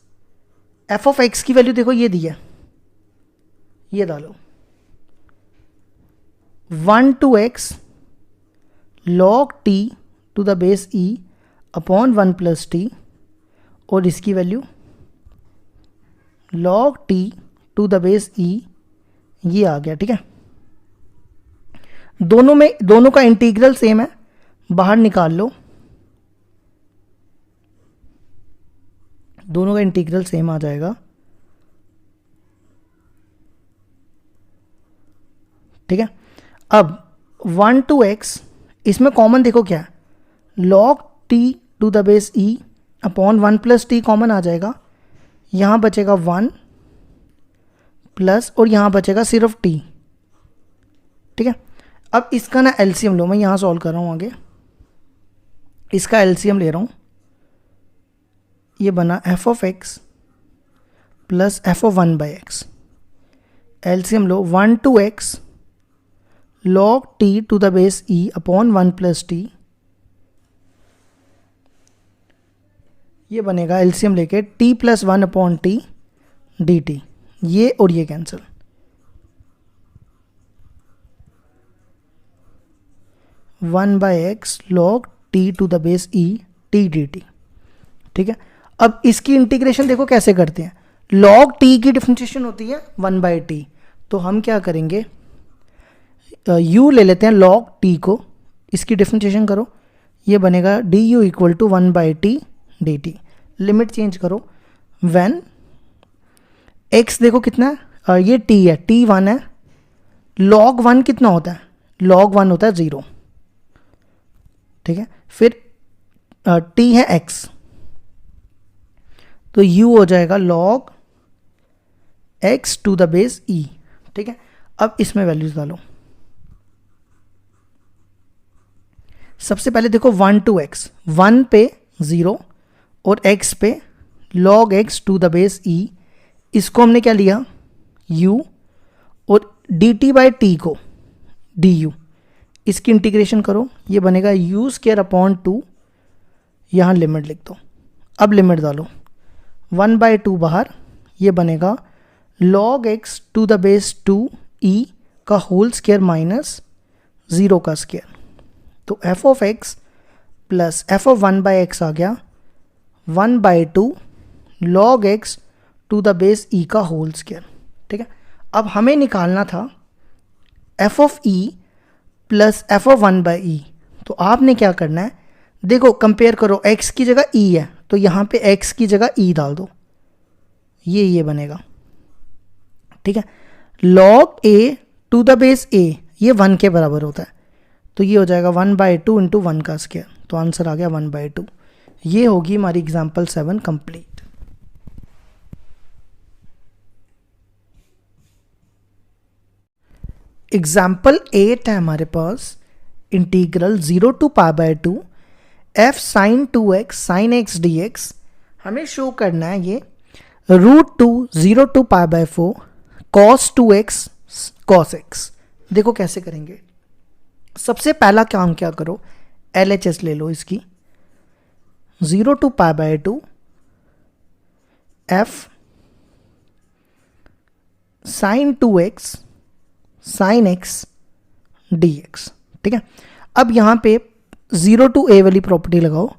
A: f of x की वैल्यू देखो ये दी है, ये डालो 1 to x log t to the base e upon 1 + t, और इसकी value log t to the base e, ये आ गया, ठीक है। दोनों का इंटीग्रल सेम है, बाहर निकाल लो, दोनों का इंटीग्रल सेम आ जाएगा, ठीक है। अब 1 to x, इसमें कॉमन देखो क्या है, log t to the base e upon 1 + t common आ जाएगा, यहाँ बचेगा 1 प्लस और यहाँ बचेगा सिर्फ t, ठीक है। अब इसका ना एलसीएम लो, मैं यहाँ सॉल्व कर रहा हूँ आगे, इसका एलसीएम ले रहा हूँ, ये बना f of x plus f of 1/x। LCM low 1 to x log t to the base e upon 1 + t, ये बनेगा एलसीएम लेके t + 1 अपॉन t dt, ये और ये cancel, one by x log t to the base e t dt, ठीक है। अब इसकी इंटीग्रेशन देखो कैसे करते हैं, log t की डिफरेंशिएशन होती है 1/t, तो हम क्या करेंगे, u ले लेते हैं log t को, इसकी डिफरेंशिएशन करो, ये बनेगा du = 1/t dt। Limit change करो, व्हेन x देखो कितना है, ये t है, t 1 है, log 1 कितना होता है, log 1 होता है 0, ठीक है। फिर t है x, तो u हो जाएगा log x to the base e, ठीक है। अब इसमें वैल्यूज डालो, सबसे पहले देखो 1 to x, 1 पे 0 और x पे log x to the base e, इसको हमने क्या लिया u, और dt/t को du, इसकी इंटीग्रेशन करो, ये बनेगा u² अपॉन 2, यहाँ लिमिट लिख दो। अब लिमिट डालो 1/2 बाहर, ये बनेगा log x to the base 2e का होल स्क्वायर माइनस 0 का स्क्वायर, तो f of x plus f of 1/x आ गया 1/2 log x to the base e का होल स्क्वायर। ठीक है, अब हमें निकालना था f of e plus f of 1/e। तो आपने क्या करना है, देखो कंपेयर करो, x की जगह e है तो यहाँ पे x की जगह e डाल दो, ये बनेगा। ठीक है, log a to the base a ये 1 के बराबर होता है, तो ये हो जाएगा 1/2 इंटू 1 का स्क्वायर, तो आंसर आ गया 1/2। ये होगी हमारी एग्जाम्पल 7 कंप्लीट। एग्जाम्पल 8 है हमारे पास, integral 0 to π/2 f sin 2x sin x dx। हमें शो करना है ये √2 0 to π/4 cos 2x cos x। देखो कैसे करेंगे, सबसे पहला काम क्या करो, LHS ले लो इसकी, 0 to π/2 f sin 2x sin x dx। ठीक है, अब यहाँ पे 0 टू a वाली प्रॉपर्टी लगाओ,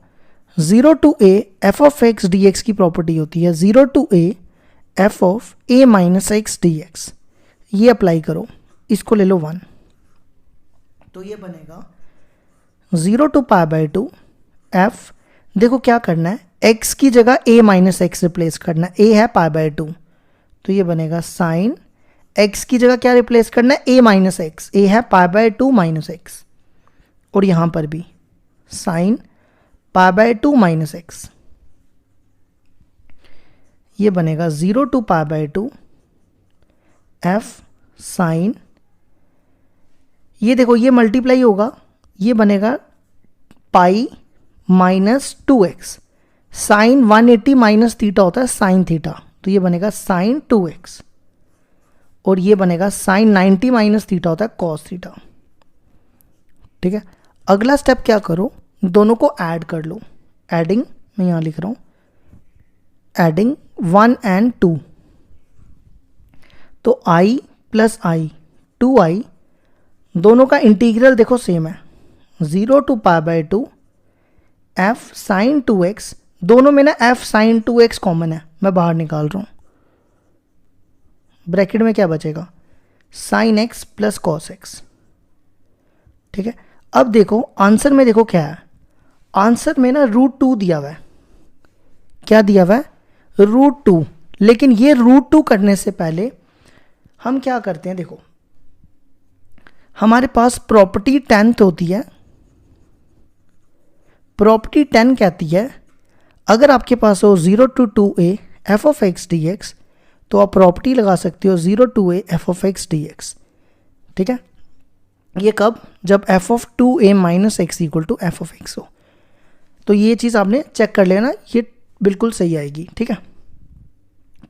A: 0 to a f of x dx की प्रॉपर्टी होती है 0 to a f of a minus x dx। ये अप्लाई करो, इसको ले लो 1, तो ये बनेगा 0 टू π/2 f, देखो क्या करना है, x की जगह a माइनस एक्स रिप्लेस करना है, a है π/2, तो ये बनेगा साइन, x की जगह क्या रिप्लेस करना है, a माइनस एक्स, a है π/2 माइनस एक्स, और यहां पर भी साइन π/2 माइनस एक्स, ये बनेगा 0 टू π/2 f साइन, ये देखो ये मल्टीप्लाई होगा, ये बनेगा pi minus 2x, sine 180 minus theta होता है साइन थीटा, तो ये बनेगा साइन 2x, और ये बनेगा साइन 90 माइनस थीटा होता है कॉस थीटा। ठीक है, अगला स्टेप क्या करो, दोनों को ऐड कर लो, एडिंग, मैं यहां लिख रहा हूं एडिंग 1 and 2, तो i प्लस i 2i, दोनों का इंटीग्रल देखो सेम है, 0 टू π/2 f साइन 2x, दोनों में ना f साइन 2x कॉमन है, मैं बाहर निकाल रहा हूं, ब्रैकेट में क्या बचेगा, sine x plus cos x। ठीक है, अब देखो आंसर में देखो क्या है, आंसर में ना √2 दिया हुआ है, क्या दिया हुआ है, √2। लेकिन ये √2 करने से पहले हम क्या करते हैं, देखो हमारे पास प्रॉपर्टी 10th होती है, प्रॉपर्टी 10 कहती है अगर आपके पास हो 0 to 2a f of x dx, तो आप प्रॉपर्टी लगा सकते हो 0 to a f of x dx। ठीक है, ये कब, जब f of 2a minus x equal to f of x हो, तो ये चीज़ आपने चेक कर लेना, ये बिल्कुल सही आएगी। ठीक है,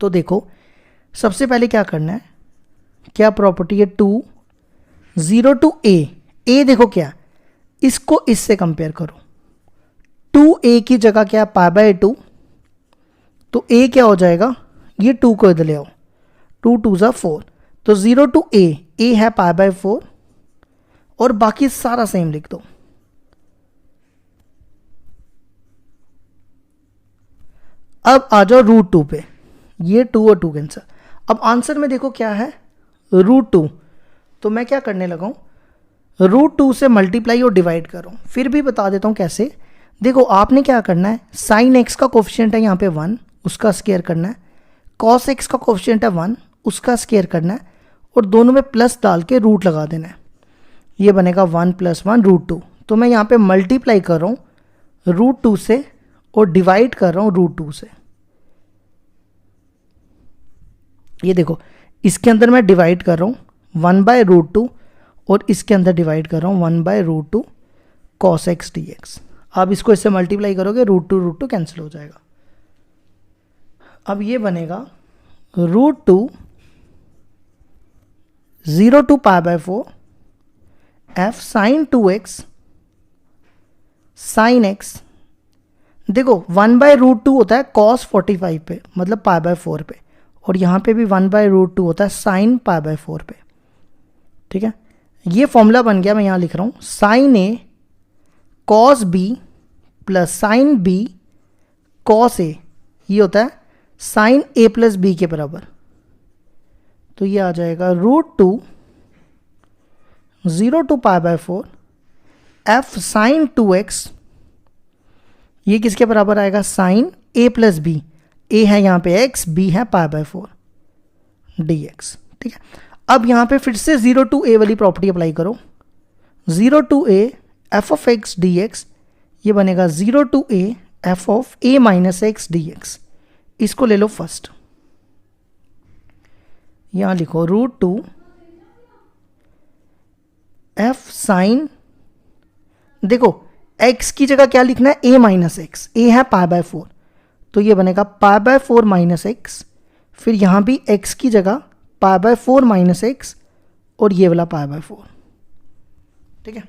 A: तो देखो सबसे पहले क्या करना है, क्या प्रॉपर्टी है 2 0 टू a देखो क्या, इसको इससे कंपेयर करो, 2a की जगह क्या π/2, तो a क्या हो जाएगा, ये 2 को इधर ले आओ, 2 2 ज़ा 4, तो 0 टू a है π/4, और बाकी सारा सेम लिख दो। अब आ जाओ √2 पे, ये 2 और 2 कैंसर। अब आंसर में देखो क्या है, √2, तो मैं क्या करने लगा हूं, √2 से मल्टीप्लाई और डिवाइड करो, फिर भी बता देता हूं कैसे। देखो आपने क्या करना है, साइन एक्स का कोफिशिएंट है यहाँ पे 1, उसका स्क्वायर करना है, कॉस एक्स का कोफिशिएंट है 1, उसका स्क्वायर करना है, और दोनों में प्लस डाल के रूट लगा देना है, ये बनेगा 1 + 1 √2। तो मैं यहाँ पे मल्टीप्लाई कर रहा हूँ √2 से और डिवाइड कर रहा हूँ √2 से। ये देखो इसके अंदर मैं डिवाइड कर रहा हूँ 1/√2 और इसके अंदर डिवाइड कर रहा हूँ 1/√2 cos x dx। अब इसको इससे मल्टीप्लाई करोगे √2 कैंसिल हो जाएगा। अब ये बनेगा √2 0 to π/4 f sin 2x sin x। देखो 1/√2 होता है cos 45 पे, मतलब π/4 पे, और यहाँ पे भी 1/√2 होता है sin π/4 पे। ठीक है, ये फॉर्मूला बन गया, मैं यहाँ लिख रहा हूँ sin a cos b plus sine B cos A, ये होता है साइन ए प्लस बी के बराबर। तो ये आ जाएगा √2 0 to π/4 एफ साइन 2x, ये किसके बराबर आएगा, साइन a प्लस बी, ए है यहाँ पे x, b है π/4 dx। ठीक है, अब यहाँ पे फिर से 0 to a वाली प्रॉपर्टी अप्लाई करो। 0 to a f of x dx, ये बनेगा 0 to a f of a minus x dx। इसको ले लो फर्स्ट, यहाँ लिखो √2 f साइन, देखो x की जगह क्या लिखना है, a माइनस एक्स, a है π/4, तो ये बनेगा π/4 माइनस एक्स, फिर यहाँ भी x की जगह π/4 माइनस एक्स और ये वाला π/4। ठीक है,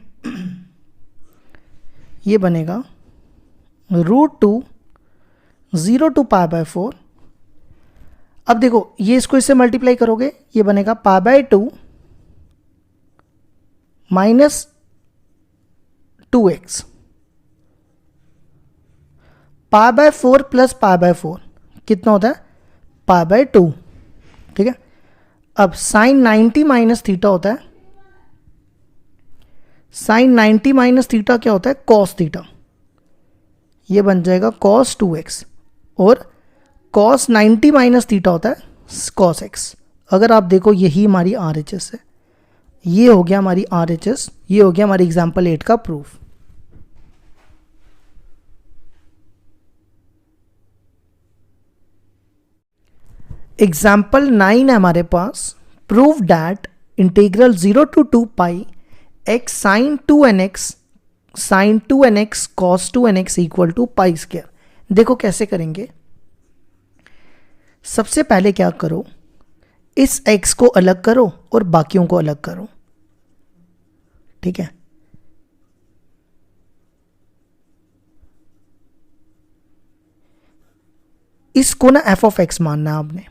A: ये बनेगा √2 0 to π/4। अब देखो ये इसको इससे मल्टीप्लाई करोगे, ये बनेगा π/2 माइनस 2x, π/4 प्लस π/4 कितना होता है, π/2। ठीक है, अब साइन 90 माइनस थीटा होता है, साइन 90 माइनस थीटा क्या होता है, कॉस थीटा, ये बन जाएगा cos 2x, और cos 90 माइनस थीटा होता है cos x। अगर आप देखो यही हमारी RHS है, ये हो गया हमारी RHS, ये हो गया हमारी एग्जाम्पल 8 का प्रूफ। एग्जाम्पल 9 है हमारे पास, prove that integral 0 to 2 pi x sine 2nx sine 2nx cos 2nx equal to pi square. देखो कैसे करेंगे, सबसे पहले क्या करो, इस x को अलग करो और बाकियों को अलग करो। ठीक है, इसको ना f of x मानना है आपने,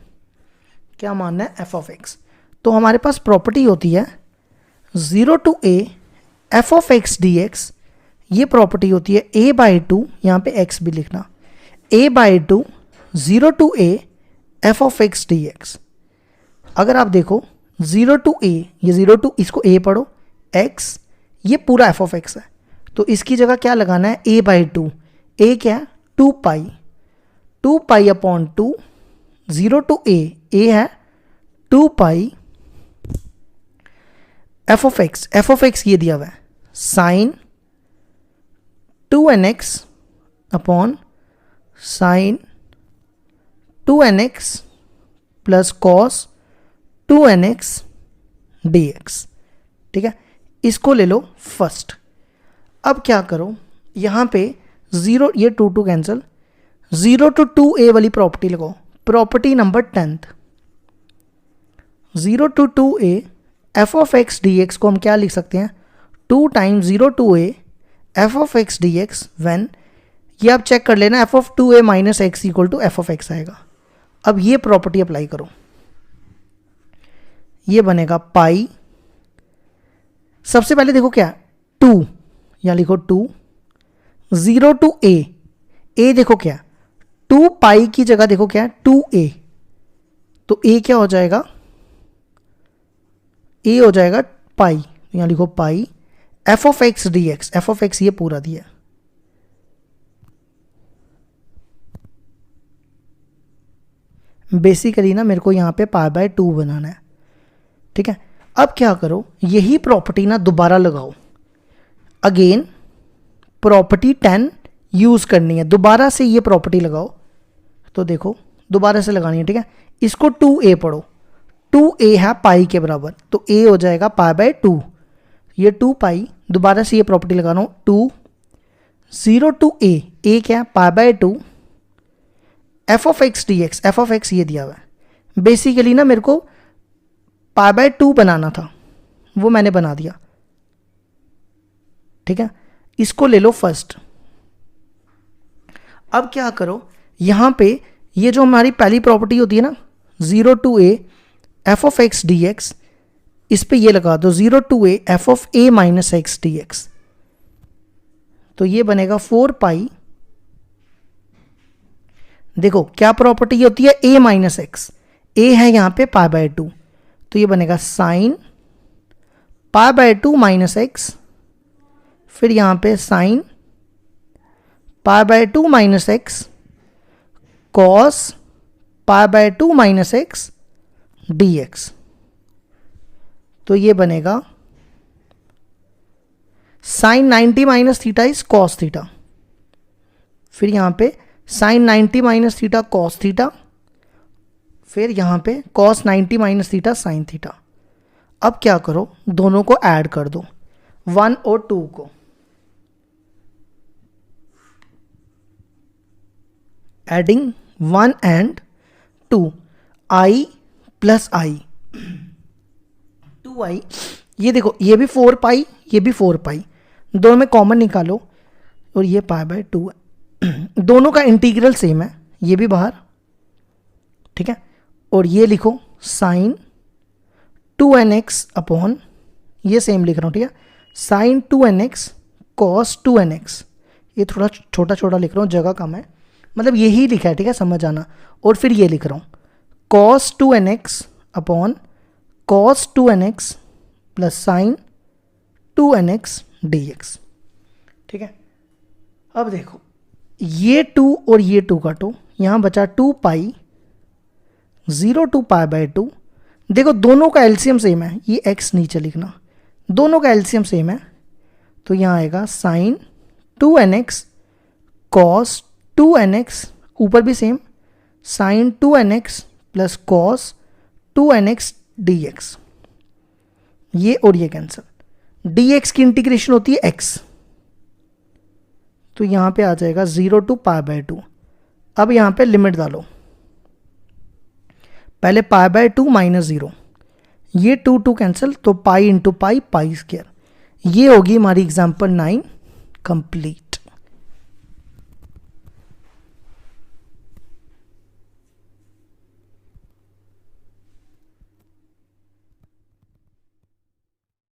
A: क्या मानना है, f of x। तो हमारे पास प्रॉपर्टी होती है 0 to a f of x dx, ये प्रॉपर्टी होती है a/2, यहाँ पे x भी लिखना, a/2 0 to a f of x dx। अगर आप देखो 0 to a, ये 0 to, इसको a पढ़ो, x ये पूरा f of x है, तो इसकी जगह क्या लगाना है, a/2, a क्या है 2 पाई अपॉन 2, 0 to a है 2 पाई f of x ये दिया हुआ है sine 2nx upon sine 2nx plus cos 2nx dx। ठीक है, इसको ले लो फर्स्ट। अब क्या करो, यहाँ पे 0, ये 2 कैंसिल, 0 to 2a वाली प्रॉपर्टी लगाओ, property number 10th, 0 to 2a f of x dx को हम क्या लिख सकते हैं, 2 times 0 to a f of x dx when, ये आप चेक कर लेना, f of 2a minus x equal to f of x आएगा। अब ये प्रॉपर्टी अप्लाई करो, ये बनेगा पाई, सबसे पहले देखो क्या 2, या लिखो 2, 0 to a देखो क्या 2 पाई की जगह देखो क्या 2a, तो a क्या हो जाएगा, a हो जाएगा पाई, यहाँ लिखो पाई f of x dx, f of x ये पूरा दिया, बेसिकली ना मेरे को यहाँ पे π/2 बनाना है। ठीक है, अब क्या करो, यही प्रॉपर्टी ना दोबारा लगाओ, अगेन प्रॉपर्टी 10 यूज करनी है, दोबारा से ये प्रॉपर्टी लगाओ, तो देखो दोबारा से लगानी है। ठीक है, इसको 2a पढ़ो, 2a है पाई के बराबर, तो a हो जाएगा π/2, ये 2 पाई, दोबारा से ये प्रॉपर्टी लगा रहा हूँ 2, 0 to a क्या है π/2 f of x dx, f of x ये दिया हुआ है। बेसिकली ना मेरे को π/2 बनाना था, वो मैंने बना दिया। ठीक है, इसको ले लो फर्स्ट। अब क्या करो, यहाँ पे ये जो हमारी पहली प्रॉपर्टी होती है ना 0 to a f of x dx, इस पे ये लगा दो 0 to a f of a minus x dx। तो ये बनेगा 4 पाई, देखो क्या प्रॉपर्टी होती है a माइनस एक्स, a है यहाँ पे पाई बाय 2, तो ये बनेगा sine pi by 2 minus x, फिर यहाँ पे sine pi by 2 minus x cos pi by 2 minus x dx। तो ये बनेगा sine 90 minus theta is cos theta, फिर यहाँ पे sine 90 minus theta cos theta, फिर यहाँ पे cos 90 minus theta sine theta. अब क्या करो, दोनों को ऐड कर दो, 1 और 2 को, adding 1 and 2, i plus I 2i, ये देखो ये भी 4 पाई ये भी 4 पाई, दोनों में कॉमन निकालो और ये पाई बाय 2 है। दोनों का इंटीग्रल सेम है, ये भी बाहर, ठीक है। और ये लिखो साइन 2nx अपॉन, ये सेम लिख रहा हूँ, ठीक है, साइन 2nx कॉस 2nx, ये थोड़ा छोटा छोटा लिख रहा हूँ, जगह कम है, मतलब यही लिखा है, ठीक है, समझ आना। और फिर ये लिख रहा हूँ cos 2nx upon cos 2nx plus sign 2nx dx, ठीक है। अब देखो ये 2 और ये 2 काटो, यहाँ बचा 2 पाई 0 टू पाई बाय 2, देखो दोनों का एलसीएम सेम है, ये x नीचे लिखना, दोनों का एलसीएम सेम है, तो यहाँ आएगा साइन 2nx cos 2nx, ऊपर भी same, sine 2nx plus cos 2nx dx, ये और ये कैंसिल, dx की इंटीग्रेशन होती है x, तो यहां पे आ जाएगा 0 टू पाई बाय 2। अब यहां पे लिमिट डालो, पहले पाई बाय 2 माइनस 0, ये 2 कैंसिल, तो pi into pi pi square. ये होगी हमारी एग्जाम्पल 9 कंप्लीट।